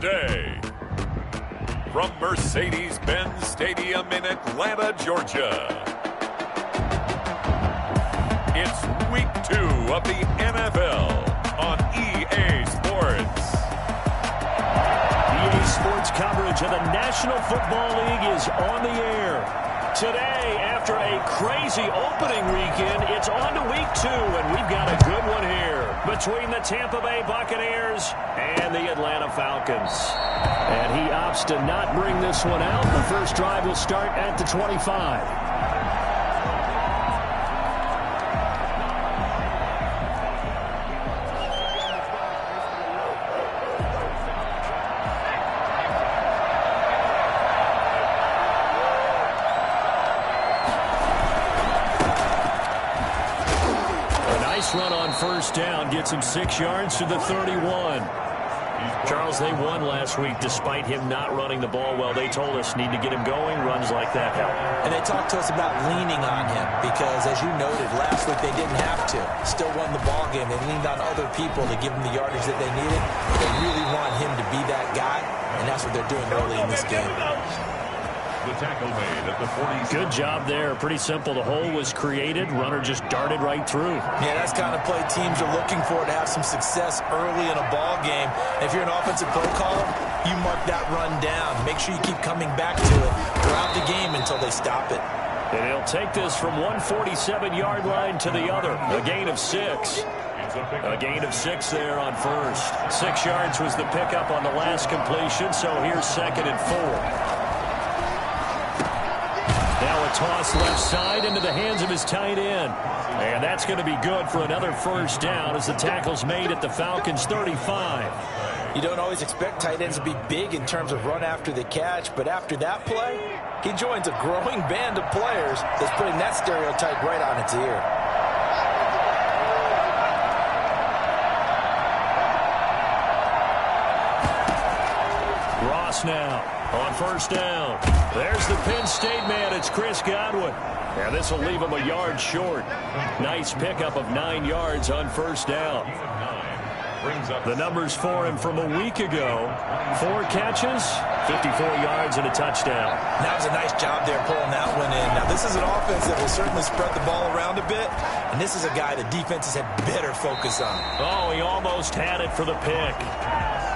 day. From Mercedes-Benz Stadium in Atlanta, Georgia. It's Week 2 of the NFL on EA Sports. EA Sports coverage of the National Football League is on the air. Today, after a crazy opening weekend, it's on to Week 2, and we've got a good one here between the Tampa Bay Buccaneers and the Atlanta Falcons. And he opts to not bring this one out. The first drive will start at the 25. Run on first down gets him 6 yards to the 31. Charles, they won last week despite him not running the ball well. They told us need to get him going. Runs like that help. And they talked to us about leaning on him because, as you noted, last week they didn't have to. Still won the ball game. They leaned on other people to give them the yardage that they needed. They really want him to be that guy, and that's what they're doing early in this game. The tackle made at the 40. Good job there. Pretty simple. The hole was created. Runner just darted right through. Yeah, that's kind of play teams are looking for to have some success early in a ball game. If you're an offensive play caller, you mark that run down. Make sure you keep coming back to it throughout the game until they stop it. And he'll take this from one 47-yard line to the other. A gain of 6. A gain of 6 there on first. 6 yards was the pickup on the last completion, so here's 2nd and 4. Now a toss left side into the hands of his tight end. And that's going to be good for another first down as the tackle's made at the Falcons' 35. You don't always expect tight ends to be big in terms of run after the catch, but after that play, he joins a growing band of players that's putting that stereotype right on its ear. Ross now on first down. There's the Penn State man. It's Chris Godwin. And this will leave him a yard short. Nice pickup of 9 yards on first down. The numbers for him from a week ago. 4 catches, 54 yards, and a touchdown. That was a nice job there pulling that one in. Now, this is an offense that will certainly spread the ball around a bit. And this is a guy the defenses had better focus on. Oh, he almost had it for the pick.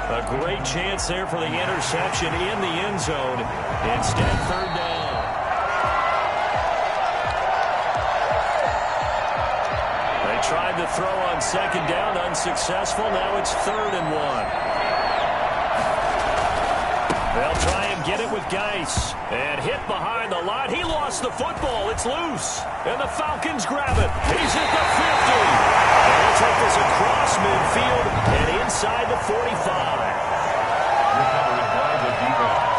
A great chance there for the interception in the end zone. Instead, third down. They tried to throw on second down, unsuccessful. Now it's 3rd and 1. They'll try and get it with Geis. And hit behind the line. He lost the football. It's loose. And the Falcons grab it. He's at the 50. And he'll take this across midfield and inside the 45. Recovered by the defense.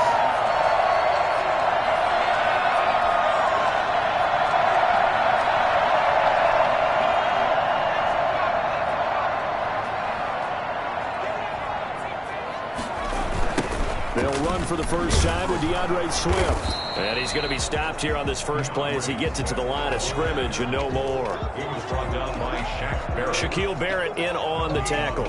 They'll run for the first time with DeAndre Swift. And he's going to be stopped here on this first play as he gets it to the line of scrimmage and no more. He was brought down by Shaquille Barrett in on the tackle.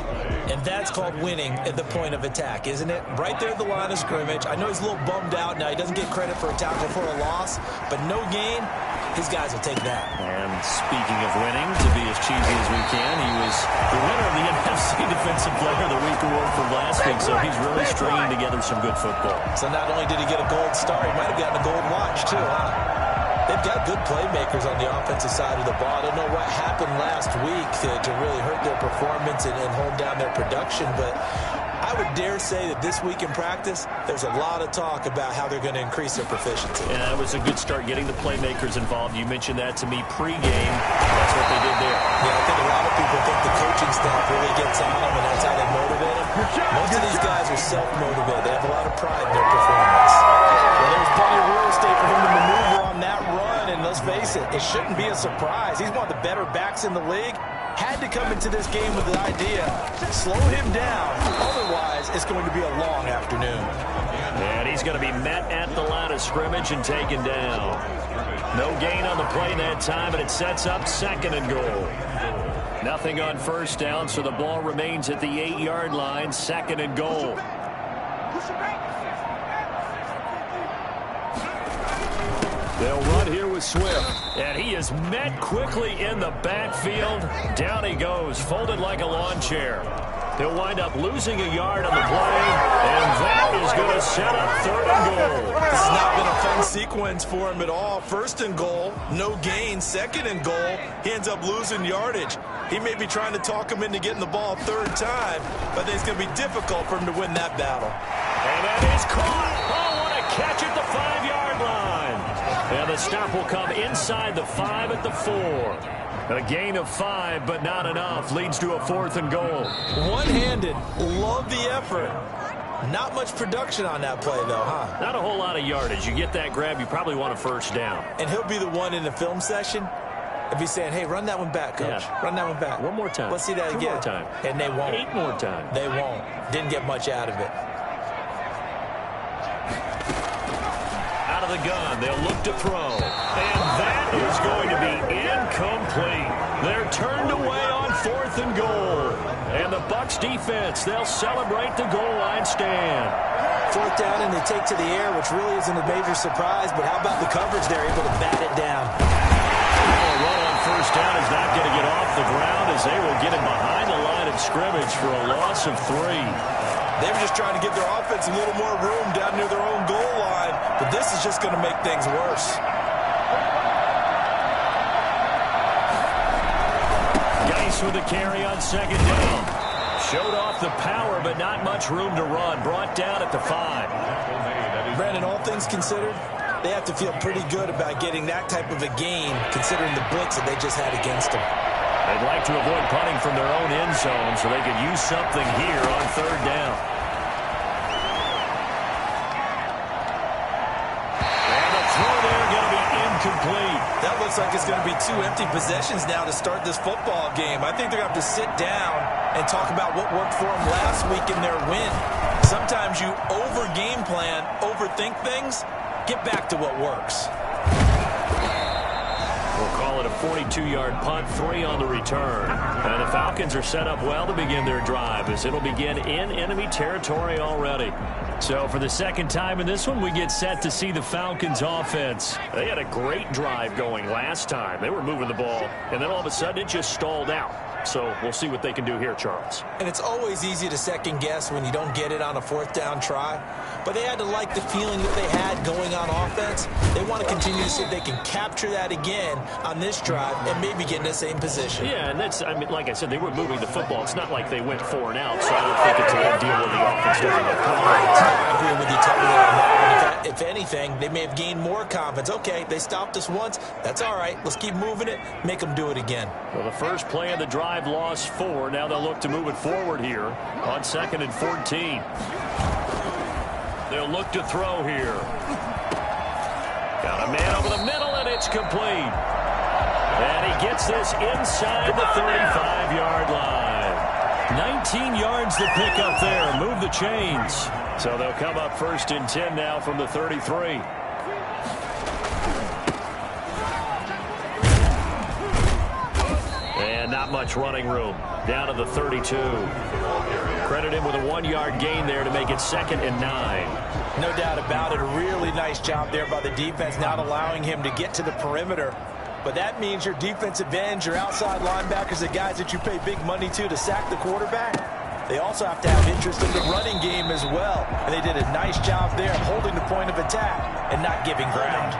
And that's called winning at the point of attack, isn't it? Right there at the line of scrimmage. I know he's a little bummed out now. He doesn't get credit for a tackle for a loss, but no gain, his guys will take that. And speaking of winning, to be as cheesy as we can, he was the winner of the NFC Defensive Player of the Week award from last week, so he's really stringing together some good football. So not only did he get a gold star, he might have gotten a gold watch too, huh? They've got good playmakers on the offensive side of the ball. I don't know what happened last week to really hurt their performance and hold down their production, but I would dare say that this week in practice, there's a lot of talk about how they're going to increase their proficiency. Yeah, it was a good start getting the playmakers involved. You mentioned that to me pregame. That's what they did there. Yeah, I think a lot of people think the coaching staff really gets on them, and that's how they motivate them. Most of these guys are self-motivated. They have a lot of pride in their performance. Well, there's plenty of real estate for him to maneuver on that run, and let's face it, it shouldn't be a surprise. He's one of the better backs in the league. Had to come into this game with the idea, slow him down. Otherwise, it's going to be a long afternoon. And he's going to be met at the line of scrimmage and taken down. No gain on the play that time, and it sets up 2nd and goal. Nothing on first down, so the ball remains at the 8-yard line, 2nd and goal. They'll run here with Swift. And he is met quickly in the backfield. Down he goes, folded like a lawn chair. He'll wind up losing a yard on the play, and that is going to set up 3rd and goal. This has not been a fun sequence for him at all. 1st and goal, no gain. 2nd and goal, he ends up losing yardage. He may be trying to talk him into getting the ball 3rd time, but I think it's going to be difficult for him to win that battle. And that is caught. Oh, what a catch at the 5-yard line. And the stop will come inside the 5 at the 4. A gain of 5, but not enough. Leads to a 4th and goal. One-handed. Love the effort. Not much production on that play, though, huh? Not a whole lot of yardage. You get that grab, you probably want a 1st down. And he'll be the one in the film session and be saying, hey, run that one back, Coach. Yeah. Run that one back. One more time. Let's see that 2 again. more time. And they won't. 8 more times. They won't. Didn't get much out of it. Out of the gun. They'll look to throw. And that is going to be incomplete. They're turned away on 4th and goal. And the Bucs defense, they'll celebrate the goal line stand. 4th down and they take to the air, which really isn't a major surprise. But how about the coverage there, able to bat it down? A run on 1st down is not going to get off the ground as they will get him behind the line of scrimmage for a loss of 3. They were just trying to give their offense a little more room down near their own goal line. But this is just going to make things worse. Geis with the carry on 2nd down. Showed off the power, but not much room to run. Brought down at the 5. Brandon, all things considered, they have to feel pretty good about getting that type of a gain, considering the blitz that they just had against them. They'd like to avoid punting from their own end zone so they could use something here on 3rd down. And the throw there going to be incomplete. That looks like it's going to be 2 empty possessions now to start this football game. I think they're going to have to sit down and talk about what worked for them last week in their win. Sometimes you over-game plan, overthink things, get back to what works. We'll call it a 42-yard punt, 3 on the return. And the Falcons are set up well to begin their drive as it'll begin in enemy territory already. So for the 2nd time in this one, we get set to see the Falcons offense. They had a great drive going last time. They were moving the ball, and then all of a sudden it just stalled out. So we'll see what they can do here, Charles. And it's always easy to second guess when you don't get it on a 4th down try. But they had to like the feeling that they had going on offense. They want to continue to see if they can capture that again on this drive and maybe get in the same position. Yeah, and that's, I mean, like I said, they were moving the football. It's not like they went 4 and out, so I don't think it's a big deal when the offense doesn't have confidence. I agree with you totally on that one. If anything, they may have gained more confidence. Okay, they stopped us once. That's all right. Let's keep moving it. Make them do it again. Well, the first play of the drive lost 4. Now they'll look to move it forward here on 2nd and 14. They'll look to throw here. Got a man over the middle, and it's complete. And he gets this inside the 35-yard line. 19 yards to pick up there. Move the chains. So they'll come up 1st and 10 now from the 33. And not much running room. Down to the 32. Credit him with a 1-yard gain there to make it 2nd and 9. No doubt about it. A really nice job there by the defense, not allowing him to get to the perimeter. But that means your defensive ends, your outside linebackers, the guys that you pay big money to sack the quarterback, they also have to have interest in the running game as well. And they did a nice job there of holding the point of attack and not giving ground.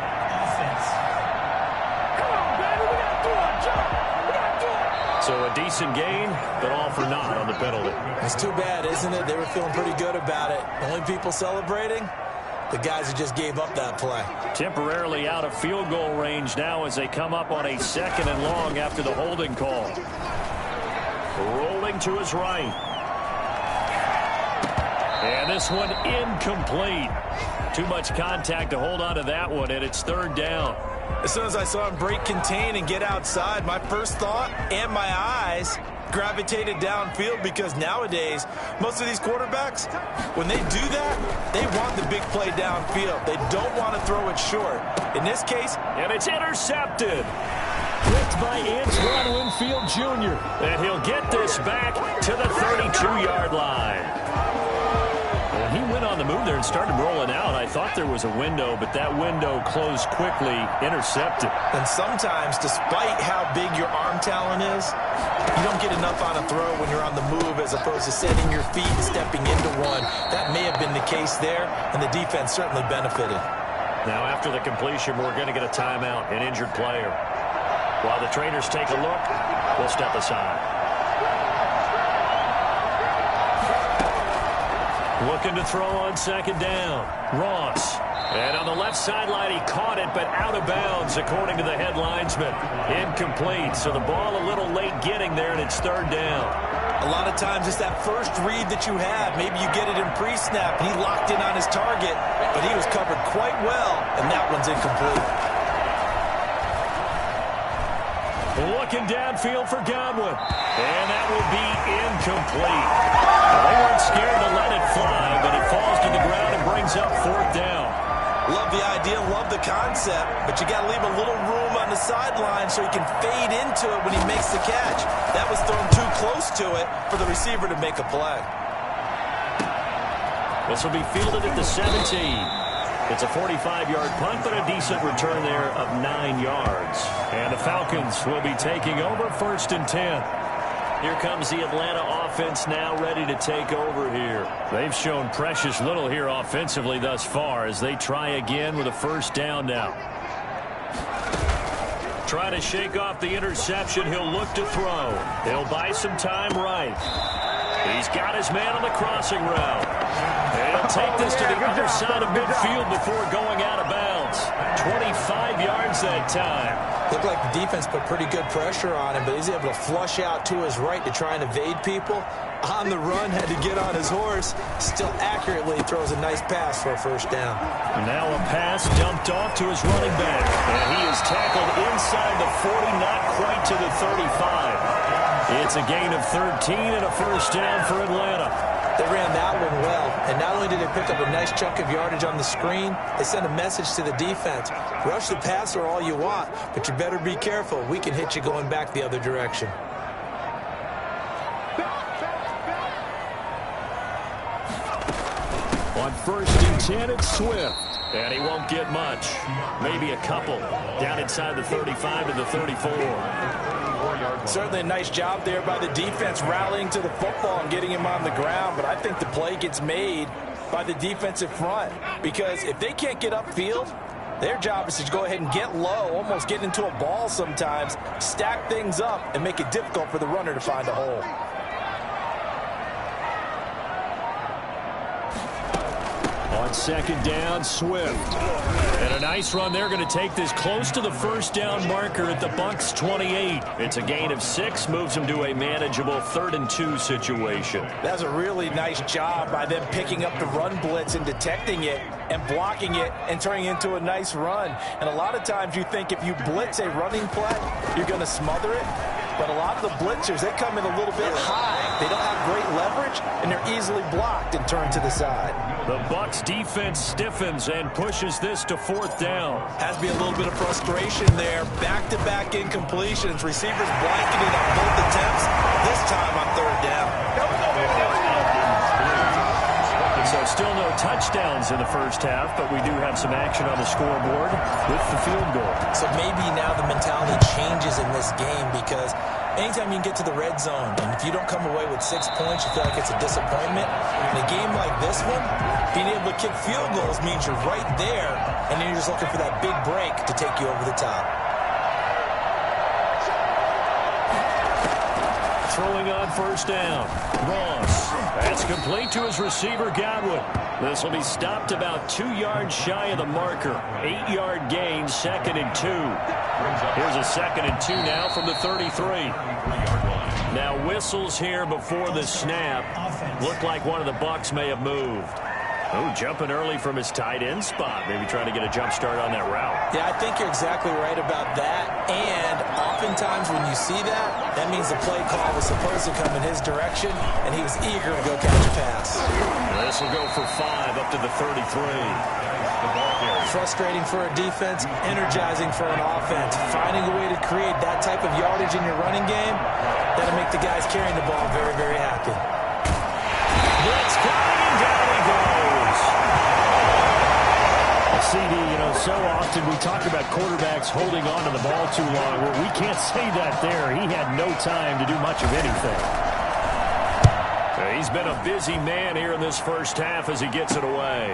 So a decent gain, but all for naught on the penalty. It's too bad, isn't it? They were feeling pretty good about it. The only people celebrating, the guys who just gave up that play. Temporarily out of field goal range now as they come up on a 2nd and long after the holding call. Rolling to his right. And this one incomplete. Too much contact to hold on to that one, and it's 3rd down. As soon as I saw him break contain and get outside, my first thought and my eyes gravitated downfield, because nowadays, most of these quarterbacks, when they do that, they want the big play downfield. They don't want to throw it short. In this case, and it's intercepted. Picked by Antoine Winfield Jr. And he'll get this back to the 32-yard line. And he went on on the move there and started rolling out. I thought there was a window, but that window closed quickly, intercepted. And sometimes, despite how big your arm talent is, you don't get enough on a throw when you're on the move as opposed to setting your feet and stepping into one. That may have been the case there, and the defense certainly benefited. Now, after the completion, we're going to get a timeout, an injured player. While the trainers take a look, we'll step aside. Looking to throw on second down. Ross. And on the left sideline, he caught it, but out of bounds, according to the head linesman. Incomplete, so the ball a little late getting there, and it's third down. A lot of times it's that first read that you have. Maybe you get it in pre-snap, and he locked in on his target, but he was covered quite well, and that one's incomplete. Looking downfield for Godwin. And that will be incomplete. They weren't scared to let it fly, but it falls to the ground and brings up fourth down. Love the idea, love the concept, but you got to leave a little room on the sideline so he can fade into it when he makes the catch. That was thrown too close to it for the receiver to make a play. This will be fielded at the 17. It's a 45-yard punt, but a decent return there of 9 yards. And the Falcons will be taking over first and 10. Here comes the Atlanta offense now ready to take over here. They've shown precious little here offensively thus far as they try again with a first down now. Trying to shake off the interception. He'll look to throw. He'll buy some time right. He's got his man on the crossing route. And he'll take this to the other side of midfield before going out of bounds. 25 yards that time. Looked like the defense put pretty good pressure on him, but he's able to flush out to his right to try and evade people. On the run, had to get on his horse. Still accurately throws a nice pass for a first down. And now a pass dumped off to his running back. And he is tackled inside the 40, not quite to the 35. It's a gain of 13 and a first down for Atlanta. They ran that one well, and not only did they pick up a nice chunk of yardage on the screen, they sent a message to the defense. Rush the passer all you want, but you better be careful. We can hit you going back the other direction. On first and 10, it's Swift. And he won't get much. Maybe a couple. Down inside the 35 to the 34. Certainly a nice job there by the defense rallying to the football and getting him on the ground, but I think the play gets made by the defensive front because if they can't get upfield, their job is to go ahead and get low, almost get into a ball sometimes, stack things up, and make it difficult for the runner to find a hole. On second down, Swift. And a nice run. They're going to take this close to the first down marker at the Bucs 28. It's a gain of 6, moves them to a manageable 3rd and 2 situation. That's a really nice job by them picking up the run blitz and detecting it and blocking it and turning it into a nice run. And a lot of times you think if you blitz a running play, you're going to smother it. But a lot of the blitzers, they come in a little bit high. They don't have great leverage, and they're easily blocked and turned to the side. The Bucs defense stiffens and pushes this to 4th down. Has to be a little bit of frustration there. Back-to-back incompletions. Receivers blanketed on both attempts, this time on 3rd down. So still no touchdowns in the first half, but we do have some action on the scoreboard with the field goal. So maybe now the mentality changes in this game because anytime you can get to the red zone, and if you don't come away with 6 points, you feel like it's a disappointment. In a game like this one, being able to kick field goals means you're right there, and then you're just looking for that big break to take you over the top. Throwing on first down. Ross. That's complete to his receiver, Godwin. This will be stopped about 2 yards shy of the marker. 8-yard gain, 2nd and 2. Here's a 2nd and 2 now from the 33. Now whistles here before the snap. Looked like one of the Bucs may have moved. Oh, jumping early from his tight end spot. Maybe trying to get a jump start on that route. Yeah, I think you're exactly right about that. And oftentimes when you see that, that means the play call was supposed to come in his direction, and he was eager to go catch a pass. This will go for 5 up to the 33. Frustrating for a defense, energizing for an offense. Finding a way to create that type of yardage in your running game, that'll make the guys carrying the ball very, very happy. Blitz coming, and down he goes. so often we talk about quarterbacks holding on to the ball too long. Well, we can't say that there. He had no time to do much of anything. He's been a busy man here in this first half as he gets it away.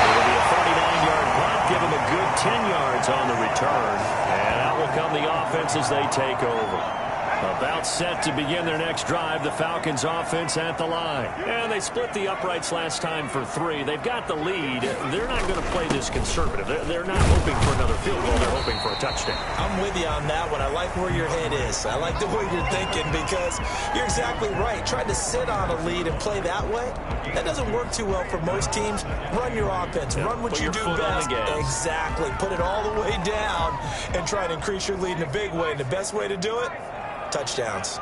It'll be a 39-yard punt, give him a good 10 yards on the return. And out will come the offense as they take over. About set to begin their next drive, the Falcons offense at the line. And they split the uprights last time for 3. They've got the lead. They're not going to play this conservative. They're not hoping for another field goal. They're hoping for a touchdown. I'm with you on that one. I like where your head is. I like the way you're thinking because you're exactly right. Trying to sit on a lead and play that way, that doesn't work too well for most teams. Run your offense. Run what you do best. Exactly. Put it all the way down and try to increase your lead in a big way. And the best way to do it? Touchdowns.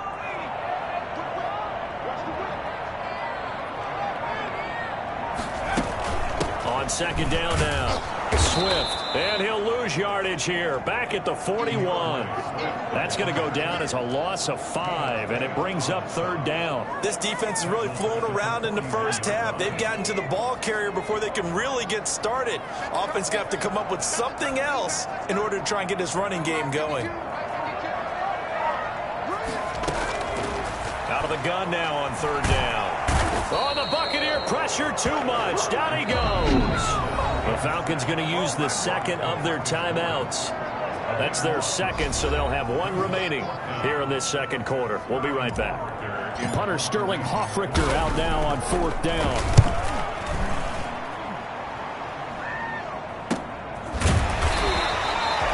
On second down now, Swift, and he'll lose yardage here, back at the 41. That's going to go down as a loss of 5, and it brings up third down. This defense is really flown around in the first half. They've gotten to the ball carrier before they can really get started. Offense got to come up with something else in order to try and get this running game going. Out of the gun now on third down. Oh, the Buccaneer pressure too much. Down he goes. The Falcons going to use the second of their timeouts. That's their second, so they'll have 1 remaining here in this second quarter. We'll be right back. Punter Sterling Hoffrichter out now on fourth down.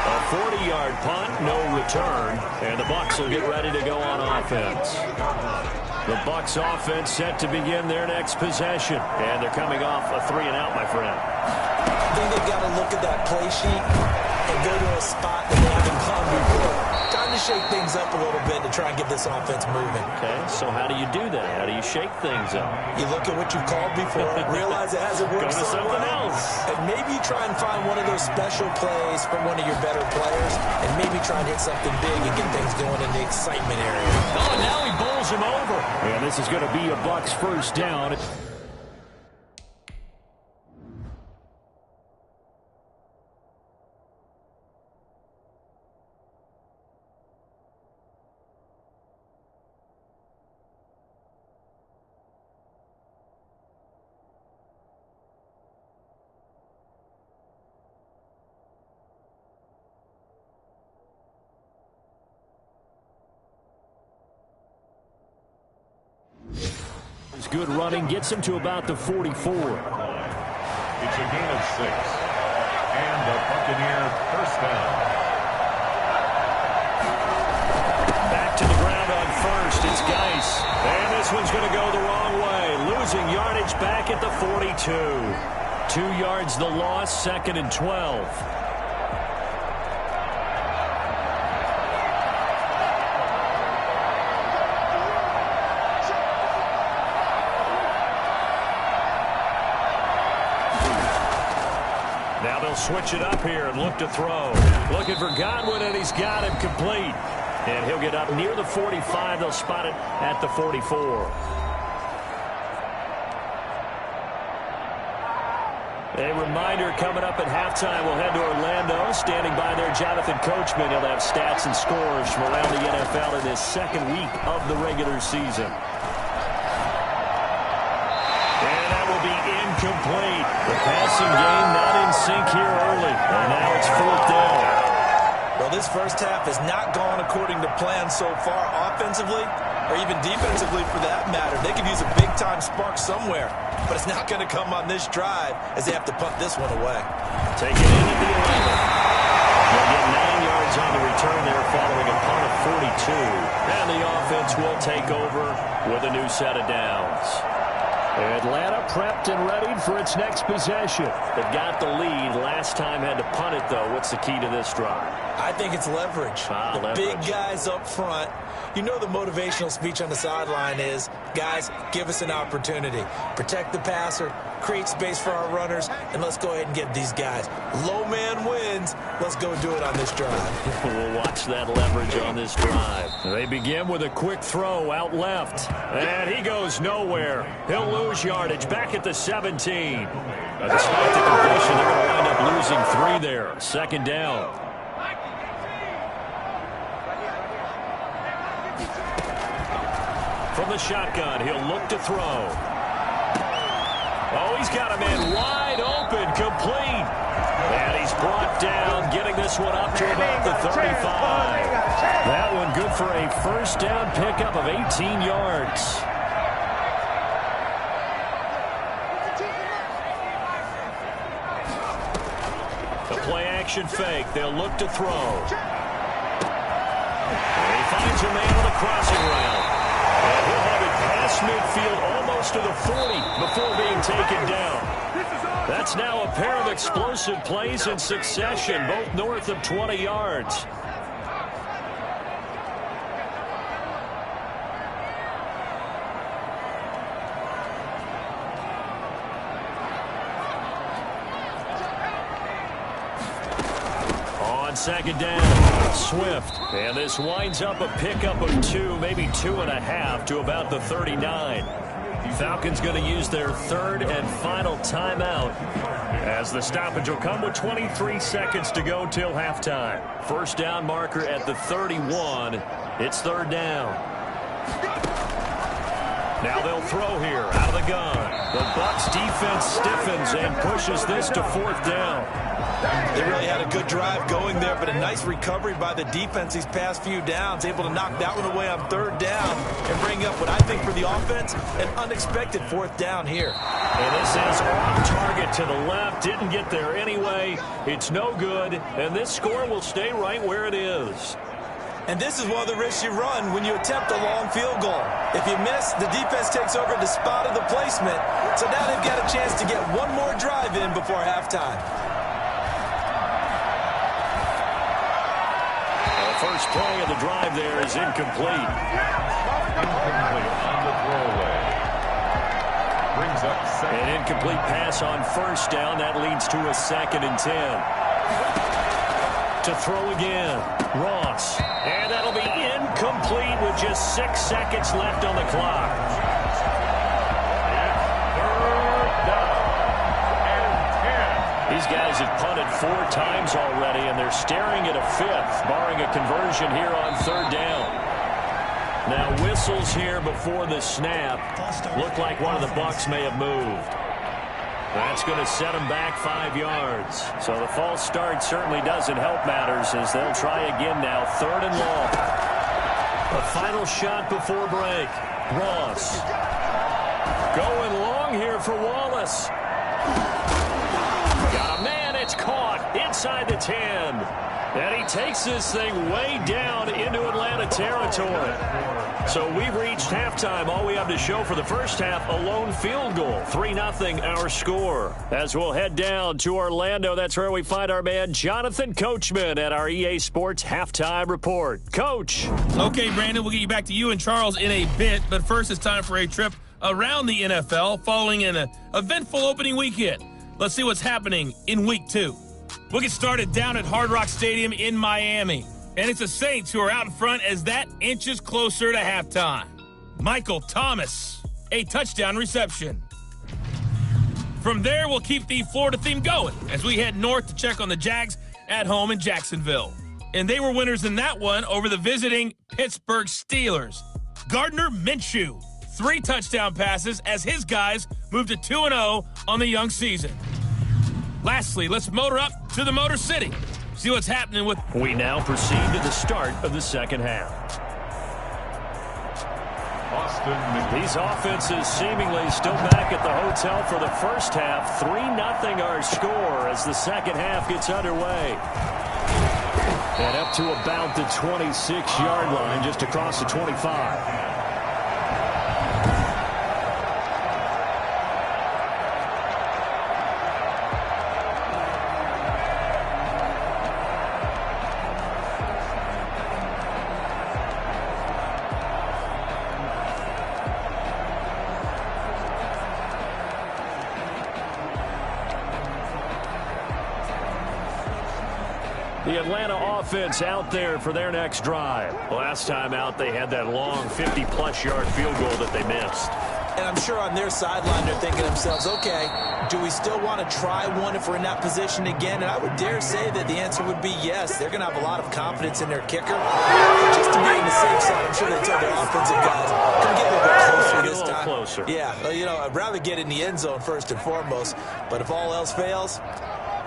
A 40-yard punt, no return, and the Bucs will get ready to go on offense. The Bucs offense set to begin their next possession, and they're coming off a 3-and-out, my friend. I think they've got to look at that play sheet and go to a spot that they haven't gone before. Time to shake things up a little bit to try and get this offense moving. Okay, so how do you do that? How do you shake things up? You look at what you've called before, realize it hasn't worked Go to something else. and maybe try and find one of those special plays from one of your better players, and maybe try and hit something big and get things going in the excitement area. Oh, and now he bowls him over. And this is going to be a Bucs first down. Good running gets him to about the 44. It's a gain of 6. And the Buccaneer first down. Back to the ground on first. It's Geis. And this one's going to go the wrong way. Losing yardage back at the 42. 2 yards the loss, second and 12. Now they'll switch it up here and look to throw. Looking for Godwin, and he's got him complete. And he'll get up near the 45. They'll spot it at the 44. A reminder coming up at halftime. We'll head to Orlando. Standing by there, Jonathan Coachman. He'll have stats and scores from around the NFL in this second week of the regular season. And that will be incomplete. The passing game not in sync here early. And now it's fourth down. Well, this first half has not gone according to plan so far offensively or even defensively for that matter. They could use a big-time spark somewhere, but it's not going to come on this drive as they have to punt this one away. Take it in at the 11. They'll get 9 yards on the return there following a punt of 42. And the offense will take over with a new set of downs. Atlanta prepped and ready for its next possession. They've got the lead. Last time had to punt it, though. What's the key to this drive? I think it's leverage. The big guys up front. You know the motivational speech on the sideline is, guys, give us an opportunity. Protect the passer, create space for our runners, and let's go ahead and get these guys. Low man wins. Let's go do it on this drive. We'll watch that leverage on this drive. They begin with a quick throw out left. And he goes nowhere. He'll lose yardage back at the 17. Despite the completion, they're going to wind up losing 3 there. Second down. From the shotgun, he'll look to throw. Oh, he's got a man wide open, complete. And he's brought down, getting this one up to about the 35. That one good for a first down pickup of 18 yards. The play-action fake. They'll look to throw. And he finds a man on the crossing route. And he'll have it past midfield almost to the 40 before being taken down. That's now a pair of explosive plays in succession, both north of 20 yards. On second down, Swift. And this winds up a pickup of 2, maybe 2.5 to about the 39. Falcons going to use their third and final timeout as the stoppage will come with 23 seconds to go till halftime. First down marker at the 31. It's third down. Now they'll throw here out of the gun. The Bucs defense stiffens and pushes this to fourth down. They really had a good drive going there, but a nice recovery by the defense these past few downs, able to knock that one away on third down and bring up what I think for the offense, an unexpected fourth down here. And this is off target to the left, didn't get there anyway. It's no good, and this score will stay right where it is. And this is one of the risks you run when you attempt a long field goal. If you miss, the defense takes over the spot of the placement, so now they've got a chance to get one more drive in before halftime. First play of the drive there is incomplete. Incomplete on the throwaway. Brings up second. An incomplete pass on first down. That leads to a 2nd and 10. To throw again. Ross. And that'll be incomplete with just 6 seconds left on the clock. These guys have punted 4 times already, and they're staring at a 5th, barring a conversion here on third down. Now whistles here before the snap. Look like one of the Bucs may have moved. That's going to set them back 5 yards. So the false start certainly doesn't help matters as they'll try again now, third and long. A final shot before break. Ross. Going long here for Wallace. Got a man, it's caught inside the 10. And he takes this thing way down into Atlanta territory. So we've reached halftime. All we have to show for the first half, a lone field goal. 3-0 our score. As we'll head down to Orlando, that's where we find our man Jonathan Coachman at our EA Sports Halftime Report. Coach. Okay, Brandon, we'll get you back to you and Charles in a bit. But first, it's time for a trip around the NFL following an eventful opening weekend. Let's see what's happening in Week 2. We'll get started down at Hard Rock Stadium in Miami. And it's the Saints who are out in front as that inches closer to halftime. Michael Thomas, a touchdown reception. From there, we'll keep the Florida theme going as we head north to check on the Jags at home in Jacksonville. And they were winners in that one over the visiting Pittsburgh Steelers. Gardner Minshew, 3 touchdown passes as his guys moved to 2-0 on the young season. Lastly, let's motor up to the Motor City. See what's happening with... We now proceed to the start of the second half. These offenses seemingly still back at the hotel for the first half. 3-0 our score as the second half gets underway. And up to about the 26-yard line, just across the 25. The Atlanta offense out there for their next drive. Last time out, they had that long 50-plus yard field goal that they missed. And I'm sure on their sideline they're thinking to themselves, okay, do we still want to try one if we're in that position again? And I would dare say that the answer would be yes. They're going to have a lot of confidence in their kicker. But just to be on the safe side, I'm sure they tell their offensive guys, come get a little bit closer this time. Closer. Yeah, well, you know, I'd rather get in the end zone first and foremost. But if all else fails,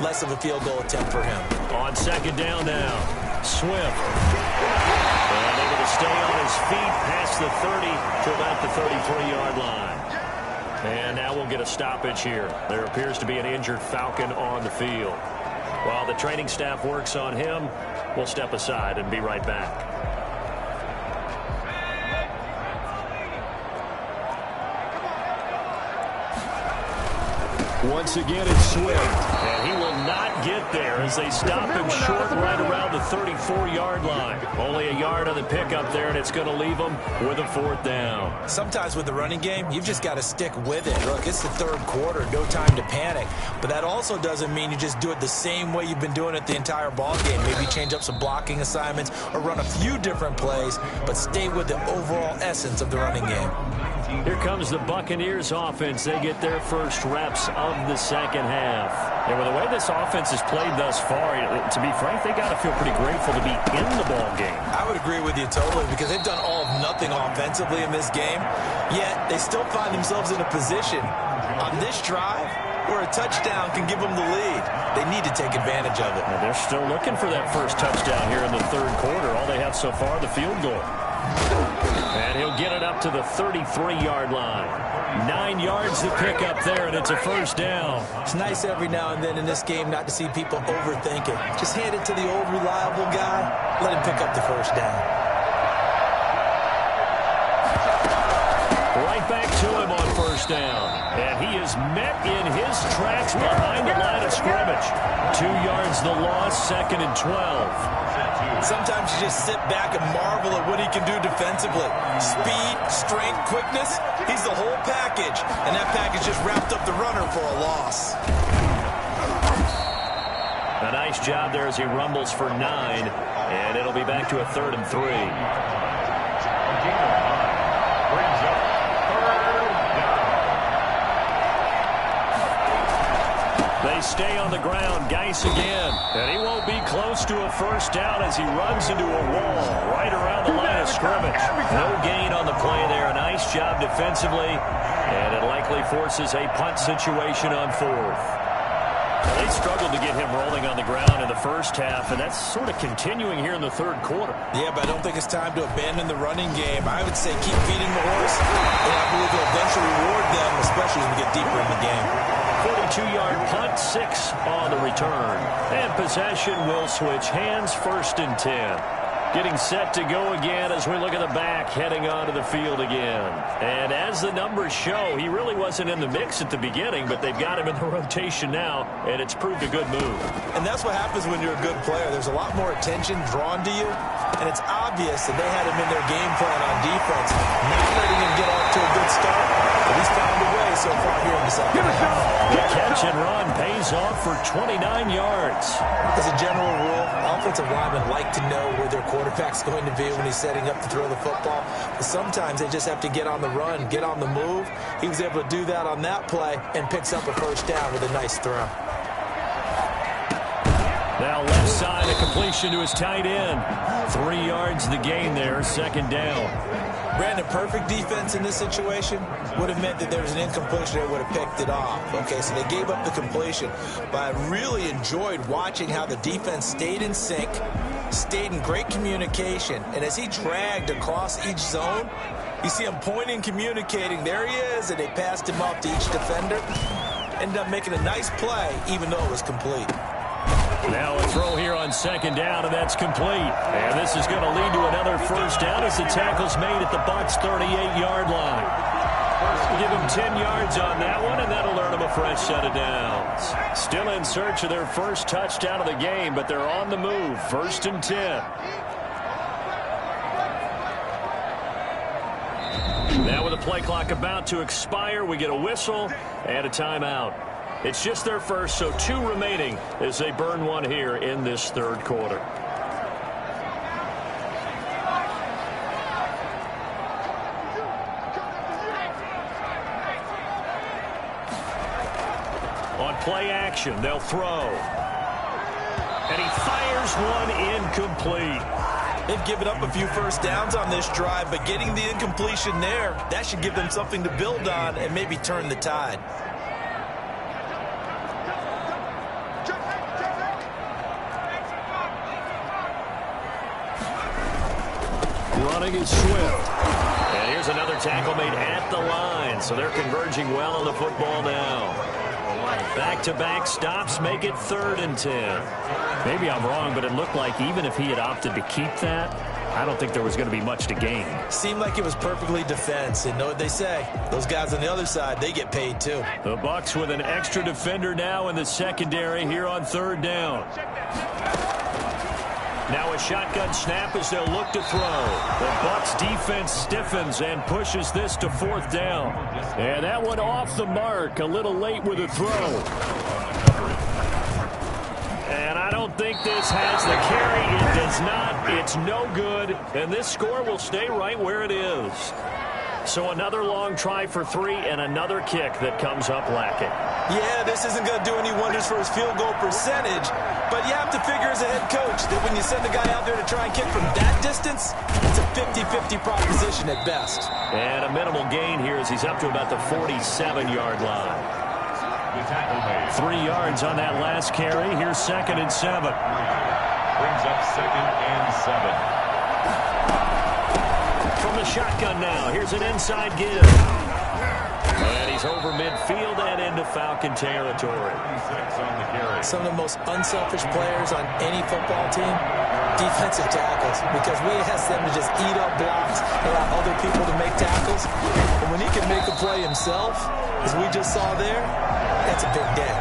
less of a field goal attempt for him. On second down now, Swift. And able to stay on his feet past the 30 to about the 33-yard line. And now we'll get a stoppage here. There appears to be an injured Falcon on the field. While the training staff works on him, we'll step aside and be right back. Once again, it's Swift. And he will not get there as they stop him short right around the 34-yard line. Only a yard on the pickup there, and it's going to leave him with a 4th down. Sometimes with the running game, you've just got to stick with it. Look, it's the third quarter, no time to panic. But that also doesn't mean you just do it the same way you've been doing it the entire ball game. Maybe change up some blocking assignments or run a few different plays, but stay with the overall essence of the running game. Here comes the Buccaneers offense. They get their first reps of the second half. And with the way this offense has played thus far, to be frank, they got to feel pretty grateful to be in the ball game. I would agree with you totally because they've done all of nothing offensively in this game, yet they still find themselves in a position on this drive where a touchdown can give them the lead. They need to take advantage of it. And they're still looking for that first touchdown here in the third quarter. All they have so far, the field goal. And he'll get it up to the 33-yard line. 9 yards to pick up there, and it's a first down. It's nice every now and then in this game not to see people overthink it. Just hand it to the old reliable guy. Let him pick up the first down. Right back to him on first down. And he is met in his tracks behind the line of scrimmage. 2 yards the loss, 2nd and 12. Sometimes you just sit back and marvel at what he can do defensively. Speed, strength, quickness, he's the whole package. And that package just wrapped up the runner for a loss. A nice job there as he rumbles for 9. And it'll be back to a 3rd and 3. They stay on the ground. Geis again. And he won't be close to a first down as he runs into a wall right around the line of scrimmage. No gain on the play there. A nice job defensively. And it likely forces a punt situation on 4th. They struggled to get him rolling on the ground in the first half, and that's sort of continuing here in the third quarter. Yeah, but I don't think it's time to abandon the running game. I would say keep feeding the horse, and I believe it'll eventually reward them, especially as we get deeper in the game. 42-yard punt, 6 on the return. And possession will switch hands, 1st and 10. Getting set to go again as we look at the back, heading onto the field again. And as the numbers show, he really wasn't in the mix at the beginning, but they've got him in the rotation now, and it's proved a good move. And that's what happens when you're a good player. There's a lot more attention drawn to you, and it's obvious that they had him in their game plan on defense, not letting him get off to a good start, but he's found a way so far here in the second half. The catch and run pays off for 29 yards. As a general rule, offensive linemen like to know where their quarterback's going to be when he's setting up to throw the football. But sometimes they just have to get on the run, get on the move. He was able to do that on that play and picks up a first down with a nice throw. Now left side, a completion to his tight end. 3 yards the gain there, 2nd down. Brandon, perfect defense in this situation would have meant that there was an incompletion. They would have picked it off. Okay, so they gave up the completion. But I really enjoyed watching how the defense stayed in sync, stayed in great communication. And as he dragged across each zone, you see him pointing, communicating. There he is, and they passed him off to each defender. Ended up making a nice play, even though it was complete. Now a throw here on 2nd down, and that's complete. And this is going to lead to another first down as the tackle's made at the Bucs' 38-yard line. Give them 10 yards on that one, and that'll earn them a fresh set of downs. Still in search of their first touchdown of the game, but they're on the move. 1st and 10. Now with the play clock about to expire, we get a whistle and a timeout. It's just their first, so 2 remaining as they burn one here in this third quarter. On play action, they'll throw. And he fires one incomplete. They've given up a few first downs on this drive, but getting the incompletion there, that should give them something to build on and maybe turn the tide. Running is Swift. And here's another tackle made at the line, so they're converging well on the football now. Back-to-back stops make it 3rd and 10. Maybe I'm wrong, but it looked like even if he had opted to keep that, I don't think there was going to be much to gain. Seemed like it was perfectly defense, and know what they say. Those guys on the other side, they get paid too. The Bucs with an extra defender now in the secondary here on 3rd down. Now a shotgun snap as they'll look to throw. The Bucs defense stiffens and pushes this to 4th down. And that one off the mark, a little late with a throw. And I don't think this has the carry. It does not. It's no good. And this score will stay right where it is. So another long try for 3 and another kick that comes up lacking. Yeah, this isn't going to do any wonders for his field goal percentage, but you have to figure as a head coach that when you send a guy out there to try and kick from that distance, it's a 50-50 proposition at best. And a minimal gain here as he's up to about the 47-yard line. 3 yards on that last carry. Here's 2nd and 7. Brings up 2nd and 7. From the shotgun now, here's an inside give. And he's over midfield and into Falcon territory. Some of the most unselfish players on any football team, defensive tackles, because we ask them to just eat up blocks, allow other people to make tackles. And when he can make a play himself, as we just saw there, that's a big day.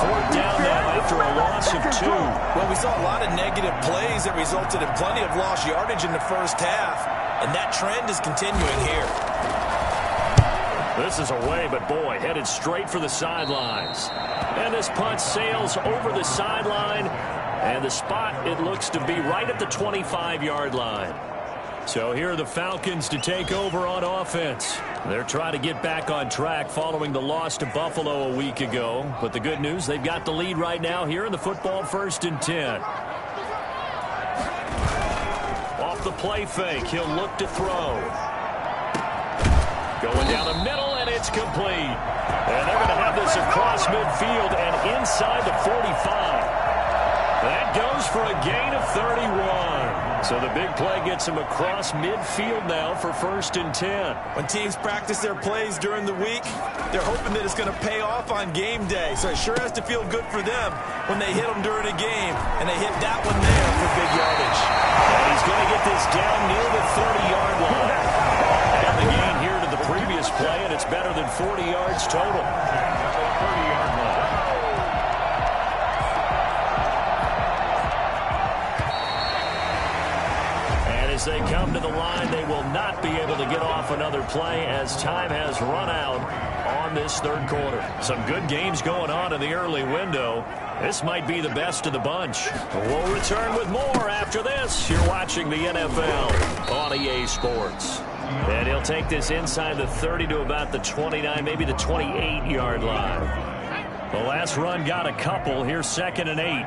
4th down now after a loss of 2. Well, we saw a lot of negative plays that resulted in plenty of lost yardage in the first half, and that trend is continuing here. This is away, but boy, headed straight for the sidelines. And this punt sails over the sideline, and the spot, it looks to be right at the 25-yard line. So here are the Falcons to take over on offense. They're trying to get back on track following the loss to Buffalo a week ago. But the good news, they've got the lead right now here in the football 1st and 10. Off the play fake, he'll look to throw. Going down the middle, and it's complete. And they're going to have this across midfield and inside the 45. That goes for a gain of 31. So the big play gets him across midfield now for 1st and 10. When teams practice their plays during the week, they're hoping that it's going to pay off on game day. So it sure has to feel good for them when they hit them during a game. And they hit that one there for big yardage. And he's going to get this down near the 30-yard line. And the gain here to the previous play, and it's better than 40 yards total. 30-yard line. As they come to the line, they will not be able to get off another play as time has run out on this 3rd quarter. Some good games going on in the early window. This might be the best of the bunch. We'll return with more after this. You're watching the NFL on EA Sports. And he'll take this inside the 30 to about the 29, maybe the 28-yard line. The last run got a couple. Here's 2nd and 8.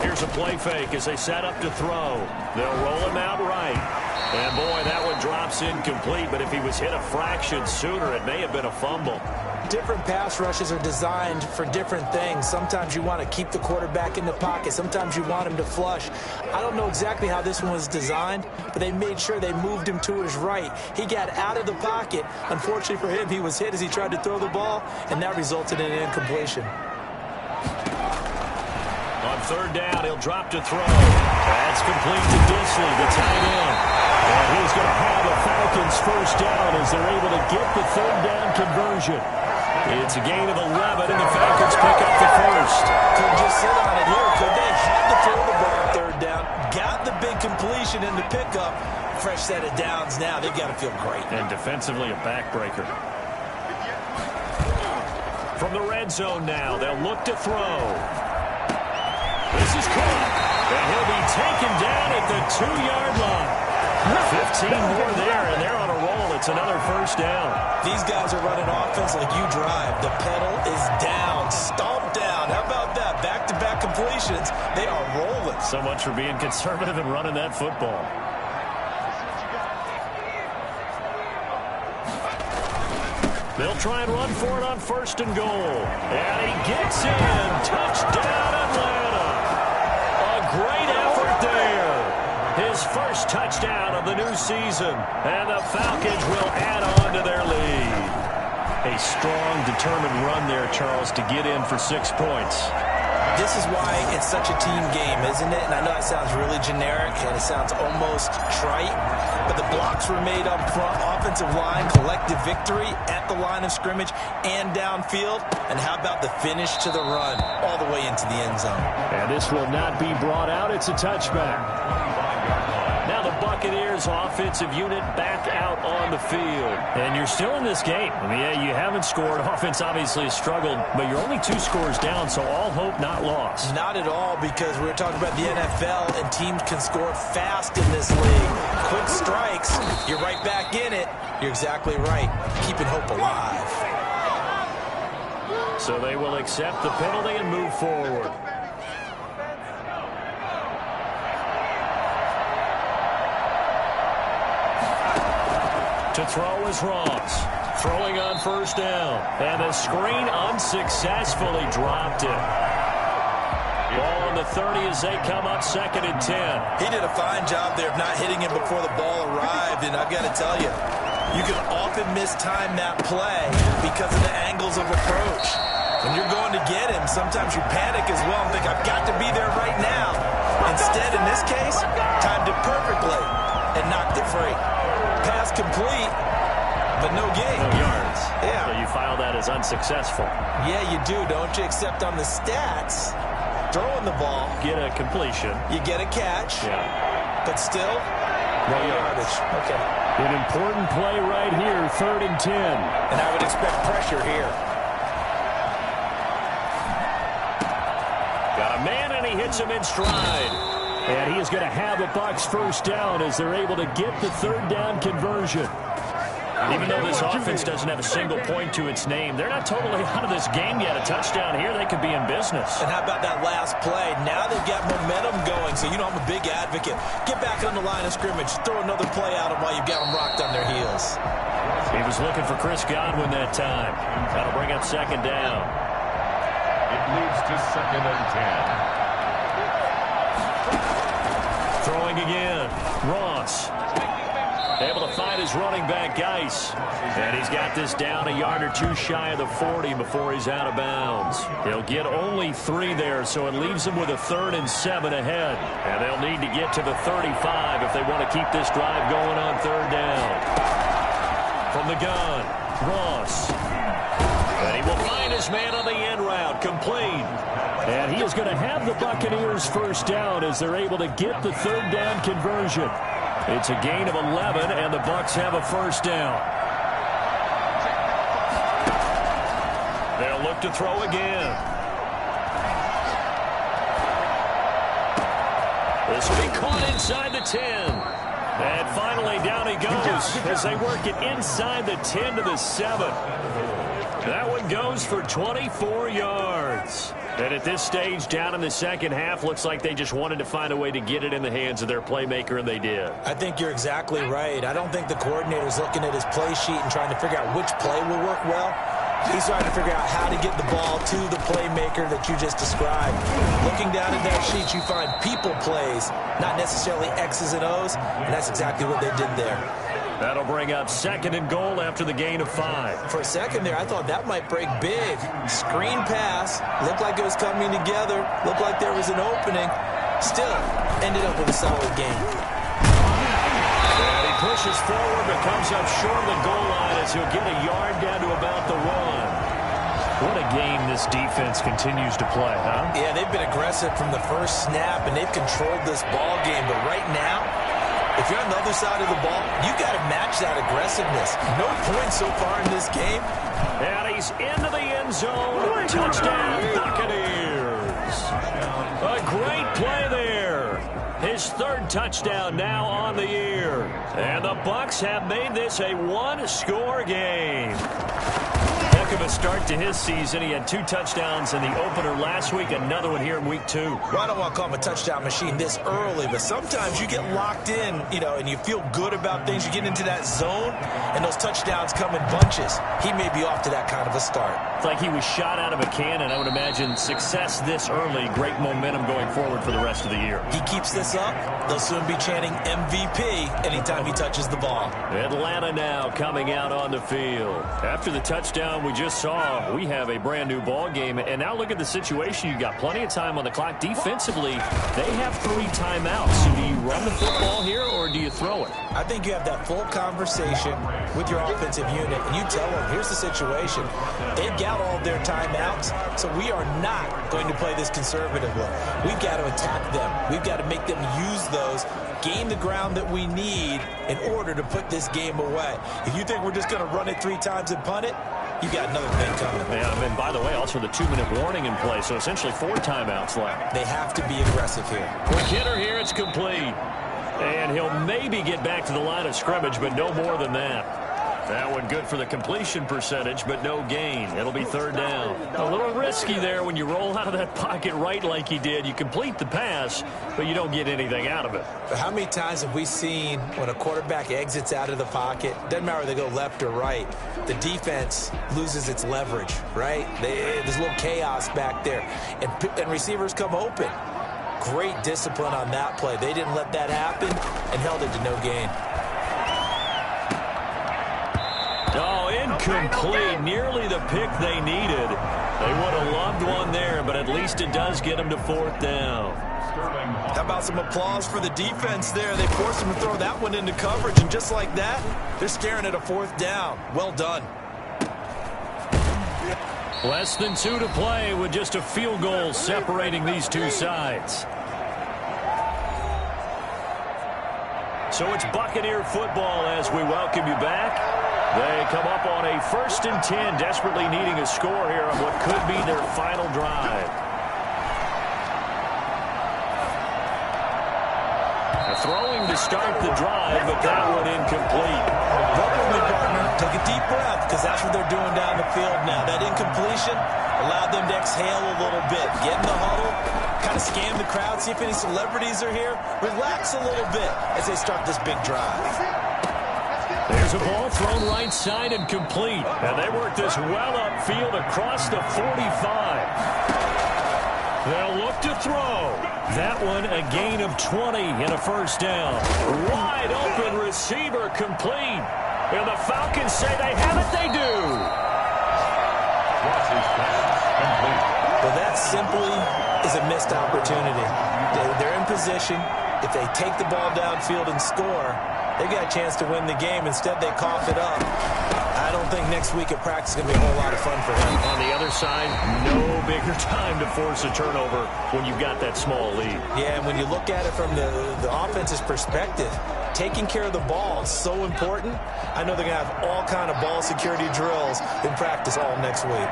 Here's a play fake as they set up to throw. They'll roll him out right. And boy, that one drops incomplete, but if he was hit a fraction sooner, it may have been a fumble. Different pass rushes are designed for different things. Sometimes you want to keep the quarterback in the pocket. Sometimes you want him to flush. I don't know exactly how this one was designed, but they made sure they moved him to his right. He got out of the pocket. Unfortunately for him, he was hit as he tried to throw the ball, and that resulted in an incompletion. On 3rd down, he'll drop to throw. That's complete to Disley, the tight end. And he's going to have the Falcons 1st down as they're able to get the 3rd down conversion. It's a gain of 11, and the Falcons pick up the 1st. Couldn't just sit on it here, could they? Had to throw the ball on 3rd down. Got the big completion in the pickup. Fresh set of downs now. They've got to feel great. And defensively, a backbreaker. From the red zone now, they'll look to throw. This is caught, and he'll be taken down at the 2-yard line. 15 more there, and they're on a roll. It's another first down. These guys are running offense like you drive. The pedal is down, stomped down. How about that? Back-to-back completions. They are rolling. So much for being conservative and running that football. They'll try and run for it on 1st and goal. And he gets in. Touchdown, Atlanta. A great effort there. His first touchdown of the new season. And the Falcons will add on to their lead. A strong, determined run there, Charles, to get in for 6 points. This is why it's such a team game, isn't it? And I know it sounds really generic and it sounds almost trite, but the blocks were made up front, offensive line, collective victory at the line of scrimmage and downfield. And how about the finish to the run all the way into the end zone? And this will not be brought out. It's a touchback. Now the Buccaneers offensive unit back out on the field. And you're still in this game. I mean, yeah, you haven't scored. Offense obviously has struggled, but you're only 2 scores down, so all hope not lost. Not at all, because we were talking about the NFL, and teams can score fast in this league. Quick strikes, you're right back in it. You're exactly right. Keeping hope alive. So they will accept the penalty and move forward. To throw is Ross. Throwing on 1st down. And the screen unsuccessfully dropped it. Ball on the 30 as they come up 2nd and 10. He did a fine job there of not hitting him before the ball arrived. And I've got to tell you, you can often mistime that play because of the angles of approach. When you're going to get him, sometimes you panic as well and think, I've got to be there right now. Instead, in this case, timed it perfectly and knocked it free. Pass complete, but no gain. No yards. Yeah. So you file that as unsuccessful. Yeah, you do, don't you? Except on the stats, throwing the ball. Get a completion. You get a catch. Yeah. But still, no yardage. Okay. An important play right here, 3rd and 10. And I would expect pressure here. Got a man, and he hits him in stride. And he is going to have the Bucs 1st down as they're able to get the 3rd down conversion. Even though this offense doesn't have a single point to its name, they're not totally out of this game yet. A touchdown here, they could be in business. And how about that last play? Now they've got momentum going, so you know I'm a big advocate. Get back on the line of scrimmage. Throw another play at them while you've got them rocked on their heels. He was looking for Chris Godwin that time. That'll bring up 2nd down. It leads to 2nd and 10. Throwing again. Ross. Able to find his running back, Geis. And he's got this down a yard or 2 shy of the 40 before he's out of bounds. He'll get only 3 there, so it leaves him with a 3rd and 7 ahead. And they'll need to get to the 35 if they want to keep this drive going on 3rd down. From the gun, Ross. And he will find his man on the end route, complete. And he is going to have the Buccaneers 1st down as they're able to get the 3rd down conversion. It's a gain of 11, and the Bucs have a 1st down. They'll look to throw again. This will be caught inside the 10. And finally, down he goes as they work it inside the 10 to the 7. That one goes for 24 yards. And at this stage, down in the 2nd half, looks like they just wanted to find a way to get it in the hands of their playmaker, and they did. I think you're exactly right. I don't think the coordinator's looking at his play sheet and trying to figure out which play will work well. He's trying to figure out how to get the ball to the playmaker that you just described. Looking down at that sheet, you find people plays, not necessarily X's and O's, and that's exactly what they did there. That'll bring up 2nd and goal after the gain of 5. For a second there, I thought that might break big. Screen pass. Looked like it was coming together. Looked like there was an opening. Still, ended up with a solid game. And he pushes forward, but comes up short of the goal line as he'll get a yard down to about the 1. What a game this defense continues to play, huh? Yeah, they've been aggressive from the first snap, and they've controlled this ball game. But right now, If you're on the other side of the ball, you got to match that aggressiveness. No points so far in this game. And he's into the end zone. Touchdown, Buccaneers. A great play there. His third touchdown now on the year. And the Bucs have made this a one-score game. Heck of a start to his season. He had 2 touchdowns in the opener last week, another one here in week 2. Well, I don't want to call him a touchdown machine this early, but sometimes you get locked in, and you feel good about things. You get into that zone, and those touchdowns come in bunches. He may be off to that kind of a start. It's like he was shot out of a cannon. I would imagine success this early, great momentum going forward for the rest of the year. He keeps this up, they'll soon be chanting MVP anytime he touches the ball. Atlanta now coming out on the field. After the touchdown we just saw, we have a brand new ball game. And now look at the situation. You've got plenty of time on the clock. Defensively, they have 3 timeouts. So do you run the football here or do you throw it? I think you have that full conversation with your offensive unit, and you tell them, here's the situation. They've got all of their timeouts, so we are not going to play this conservatively. We've got to attack them. We've got to make them use those, gain the ground that we need in order to put this game away. If you think we're just going to run it 3 times and punt it, you got another thing coming. Yeah, and by the way, also the 2-minute warning in play, so essentially 4 timeouts left. They have to be aggressive here. Quick hitter here, it's complete. And he'll maybe get back to the line of scrimmage, but no more than that. That one good for the completion percentage, but no gain. It'll be 3rd down. A little risky there when you roll out of that pocket right like he did. You complete the pass, but you don't get anything out of it. But how many times have we seen when a quarterback exits out of the pocket, doesn't matter whether they go left or right, the defense loses its leverage, right? There's a little chaos back there, and receivers come open. Great discipline on that play. They didn't let that happen and held it to no gain. Oh, incomplete. Nearly the pick they needed. They would have loved one there, but at least it does get them to 4th down. How about some applause for the defense there? They forced them to throw that one into coverage, and just like that, they're staring at a 4th down. Well done. Less than 2 to play with just a field goal separating these 2 sides. So it's Buccaneer football as we welcome you back. They come up on a 1st and 10, desperately needing a score here on what could be their final drive. Throwing to start the drive, but that one incomplete. Work with me, partner. Take a deep breath, because that's what they're doing down the field now. That incompletion allowed them to exhale a little bit. Get in the huddle, kind of scan the crowd, see if any celebrities are here. Relax a little bit as they start this big drive. There's a ball thrown right side and complete. And they work this well upfield across the 45. They'll look to throw. That one a gain of 20 and a 1st down. Wide open receiver complete. And the Falcons say they have it, they do. Well, that simply is a missed opportunity. They're in position. If they take the ball downfield and score, they got a chance to win the game. Instead, they cough it up. I don't think next week at practice is going to be a whole lot of fun for him. On the other side, no bigger time to force a turnover when you've got that small lead. Yeah, and when you look at it from the offense's perspective, taking care of the ball is so important. I know they're going to have all kind of ball security drills in practice all next week.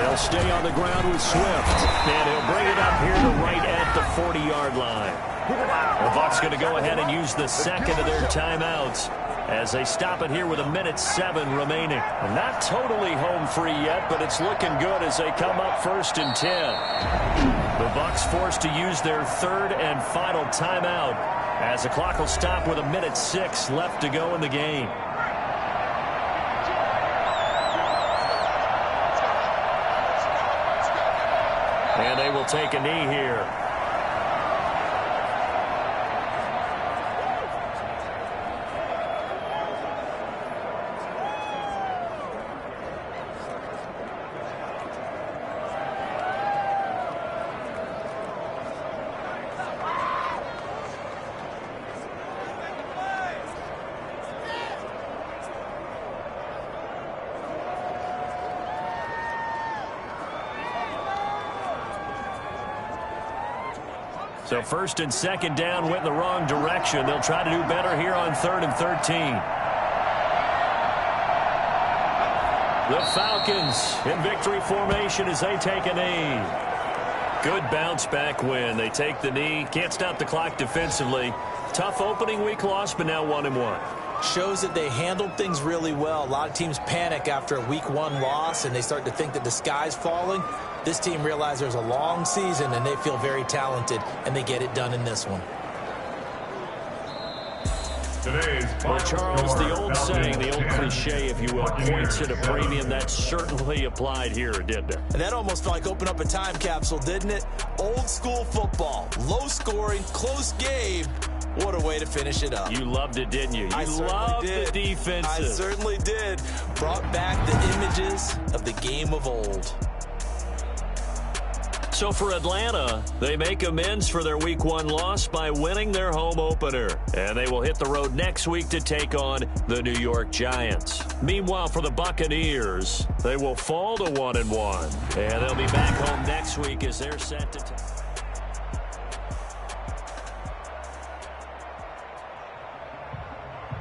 They'll stay on the ground with Swift, and he'll bring it up here to right at the 40-yard line. The Bucs going to go ahead and use the 2nd of their timeouts as they stop it here with 1:07 remaining. And not totally home free yet, but it's looking good as they come up 1st and 10. The Bucs forced to use their 3rd and final timeout as the clock will stop with 1:06 left to go in the game. And they will take a knee here. So first and second down went in the wrong direction. They'll try to do better here on 3rd and 13. The Falcons in victory formation as they take a knee. Good bounce back win. They take the knee. Can't stop the clock defensively. Tough opening week loss, but now 1-1. Shows that they handled things really well. A lot of teams panic after a week 1 loss, and they start to think that the sky's falling. This team realized there's a long season, and they feel very talented, and they get it done in this one. Well, Charles, the old saying, the old cliche, if you will, points at a premium. That certainly applied here, didn't it? And that almost like opened up a time capsule, didn't it? Old school football, low scoring, close game. What a way to finish it up. You loved it, didn't you? You loved the defenses. I certainly did. Brought back the images of the game of old. So for Atlanta, they make amends for their week 1 loss by winning their home opener. And they will hit the road next week to take on the New York Giants. Meanwhile, for the Buccaneers, they will fall to 1-1. And they'll be back home next week as they're set to